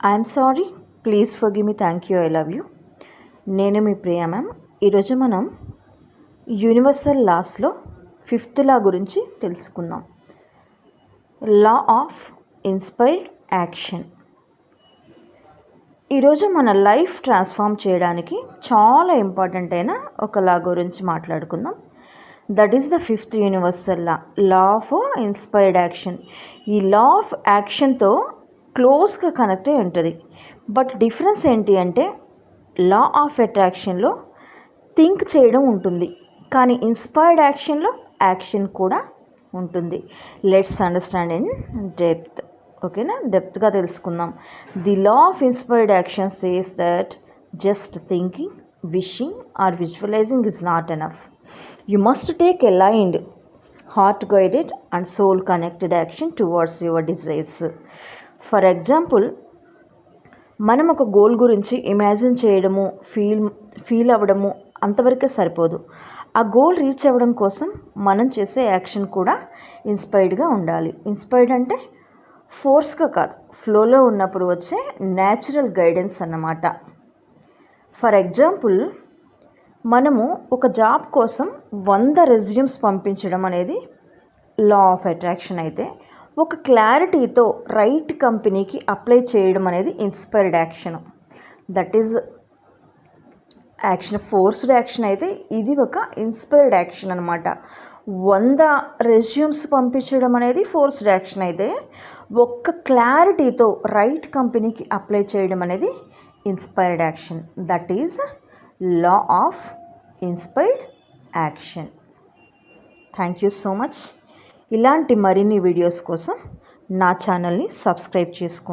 I'm sorry, please forgive me, thank you, I love you. నేను మీ Priya ma'am. ఈరోజు మనం universal లాస్లో 5th లా గురించి తెలుసుకుందాం. లా ఆఫ్ ఇన్స్పైర్డ్ యాక్షన్. ఈరోజు మన లైఫ్ ట్రాన్స్ఫార్మ్ చేయడానికి చాలా ఇంపార్టెంట్ అయిన ఒక లా గురించి మాట్లాడుకుందాం. That is the 5th universal law, law of inspired action. ఈ లా ఆఫ్ యాక్షన్తో క్లోజ్గా కనెక్ట్ అయి ఉంటుంది. బట్ డిఫరెన్స్ ఏంటి అంటే, లా ఆఫ్ అట్రాక్షన్లో థింక్ చేయడం ఉంటుంది, కానీ ఇన్స్పైర్డ్ యాక్షన్లో యాక్షన్ కూడా ఉంటుంది. Let's understand in depth. ఓకేనా, డెప్త్గా తెలుసుకుందాం. The law of inspired action says that just thinking, wishing or visualising is not enough. You must take aligned, heart-guided and soul-connected action towards your desires. For example, మనం ఒక goal గురించి imagine చేయడము, feel అవ్వడము అంతవరకే సరిపోదు. ఆ goal reach అవ్వడం కోసం మనం చేసే యాక్షన్ కూడా ఇన్స్పైర్డ్గా ఉండాలి. ఇన్స్పైర్డ్ అంటే ఫోర్స్గా కాదు, ఫ్లోలో ఉన్నప్పుడు వచ్చే న్యాచురల్ గైడెన్స్ అన్నమాట. ఫర్ ఎగ్జాంపుల్, మనము ఒక జాబ్ కోసం 100 రెజ్యూమ్స్ పంపించడం అనేది లా ఆఫ్ అట్రాక్షన్ అయితే, ఒక క్లారిటీతో రైట్ కంపెనీకి అప్లై చేయడం అనేది inspired action. That is action. Forced action అయితే ఇది ఒక ఇన్స్పైర్డ్ యాక్షన్ అనమాట. 100 రెజ్యూమ్స్ పంపించడం అనేది ఫోర్స్డ్ యాక్షన్ అయితే, ఒక్క క్లారిటీతో రైట్ కంపెనీకి అప్లై చేయడం అనేది inspired action. That is law of inspired action. Thank you so much. ఇలాంటి మరిన్ని వీడియోస్ కోసం నా ఛానల్ని సబ్స్క్రైబ్ చేసుకోండి.